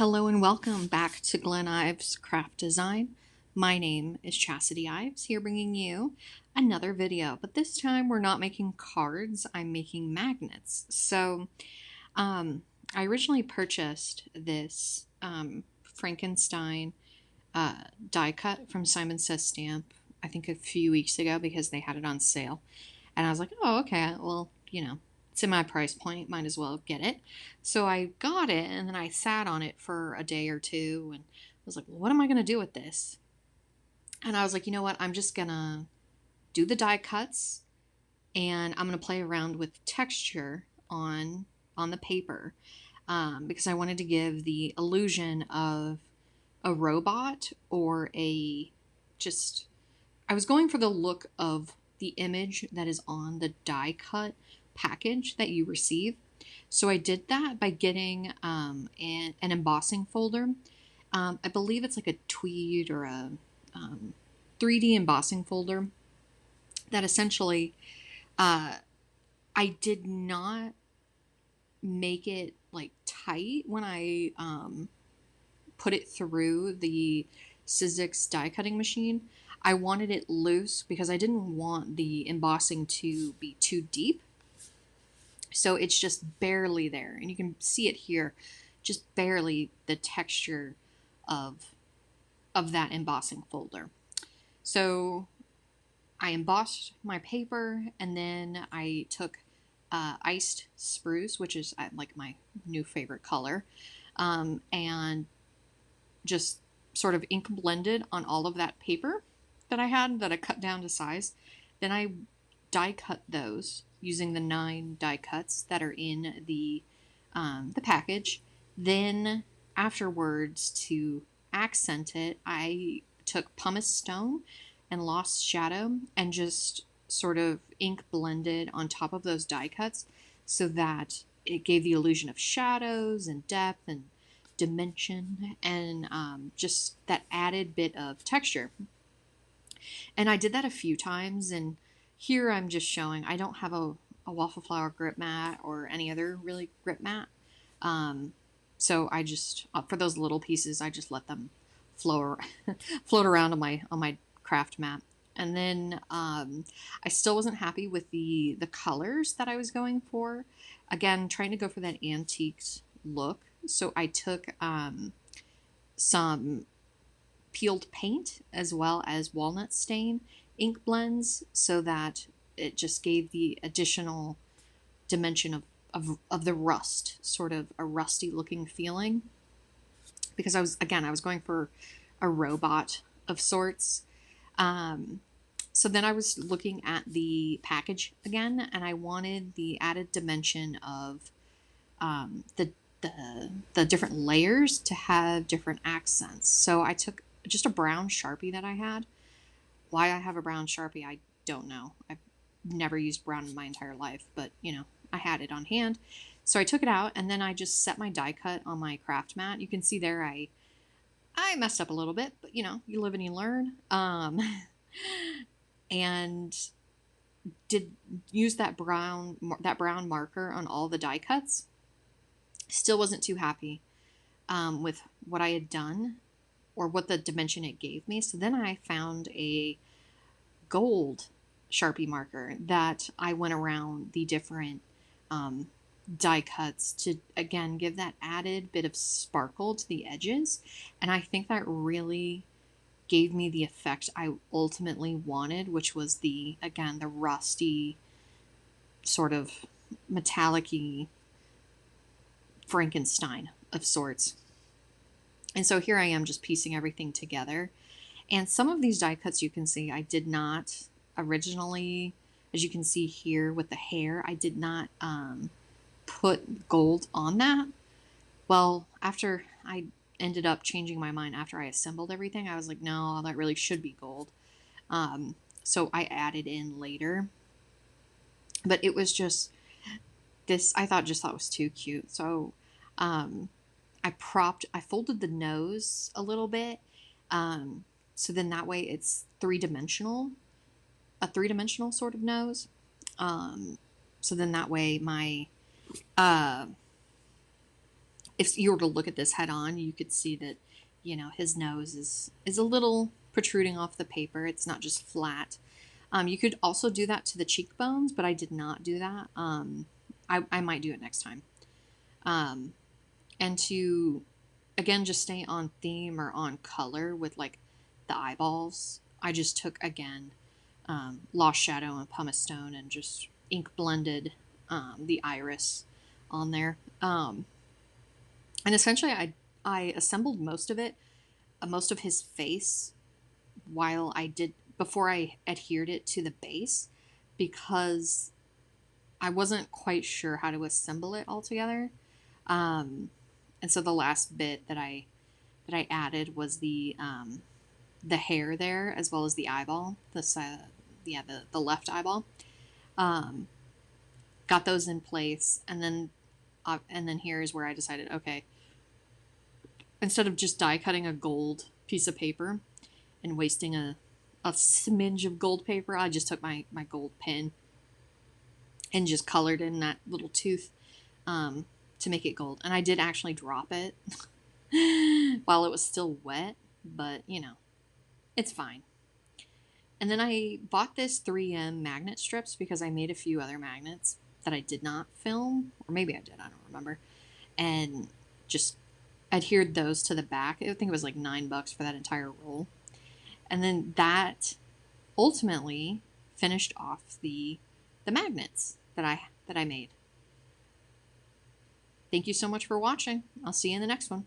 Hello and welcome back to Glen Ives Craft Design. My name is Chastity Ives, here bringing you another video, but this time we're not making cards, I'm making magnets. I originally purchased this Frankenstein die cut from Simon Says Stamp, I think a few weeks ago because they had it on sale. And I was like, oh, okay, well, it's in my price point, might as well get it. So I got it, and then I sat on it for a day or two, and I was like, well, what am I going to do with this? And I was like, you know what, I'm just going to do the die cuts, and I'm going to play around with texture on the paper because I wanted to give the illusion of a robot or I was going for the look of the image that is on the die cut package that you receive. So I did that by getting an embossing folder. I believe it's like a tweed or a 3D embossing folder that essentially I did not make it like tight when I put it through the Sizzix die cutting machine. I wanted it loose because I didn't want the embossing to be too deep. So it's just barely there. And you can see it here, just barely the texture of that embossing folder. So I embossed my paper, and then I took iced spruce, which is like my new favorite color, and just sort of ink blended on all of that paper that I had that I cut down to size. Then I die cut those using the 9 die cuts that are in the package. Then afterwards, to accent it, I took pumice stone and lost shadow and just sort of ink blended on top of those die cuts so that it gave the illusion of shadows and depth and dimension and just that added bit of texture. And I did that a few times, and here I'm just showing I don't have a waffle flower grip mat or any other really grip mat. So I just, for those little pieces, I just let them float around on my craft mat. And then I still wasn't happy with the colors that I was going for. Again, trying to go for that antiques look. So I took some peeled paint as well as walnut stain ink blends so that it just gave the additional dimension of the rust, sort of a rusty looking feeling. Because I was going for a robot of sorts. So then I was looking at the package again, and I wanted the added dimension of the different layers to have different accents. So I took just a brown Sharpie that I had. Why I have a brown Sharpie, I don't know. I've never used brown in my entire life, but I had it on hand. So I took it out, and then I just set my die cut on my craft mat. You can see there I messed up a little bit, but you live and you learn. And did use that brown marker on all the die cuts. Still wasn't too happy with what I had done or what the dimension it gave me. So then I found a gold Sharpie marker that I went around the different die cuts to, again, give that added bit of sparkle to the edges. And I think that really gave me the effect I ultimately wanted, which was the rusty sort of metallic-y Frankenstein of sorts. And so here I am just piecing everything together. And some of these die cuts you can see I did not originally, as you can see here with the hair, I did not put gold on that. Well, after I ended up changing my mind after I assembled everything, I was like, no, that really should be gold. So I added in later. But it was just this, I thought was too cute. So I folded the nose a little bit. So then that way it's a three-dimensional sort of nose. So then that way my if you were to look at this head on, you could see that, his nose is a little protruding off the paper. It's not just flat. You could also do that to the cheekbones, but I did not do that. I might do it next time. And to, again, just stay on theme or on color with like the eyeballs, I just took, again, Lost Shadow and Pumice Stone and just ink blended the iris on there. And essentially, I assembled most of it, most of his face, before I adhered it to the base, because I wasn't quite sure how to assemble it all together. And so the last bit that I added was the hair there, as well as the eyeball, the left eyeball. Got those in place, and then here is where I decided, okay, instead of just die cutting a gold piece of paper and wasting a smidge of gold paper, I just took my gold pen and just colored in that little tooth to make it gold. And I did actually drop it while it was still wet, but it's fine. And then I bought this 3M magnet strips because I made a few other magnets that I did not film, or maybe I did, I don't remember, and just adhered those to the back. I think it was like $9 for that entire roll. And then that ultimately finished off the magnets that I made. Thank you so much for watching. I'll see you in the next one.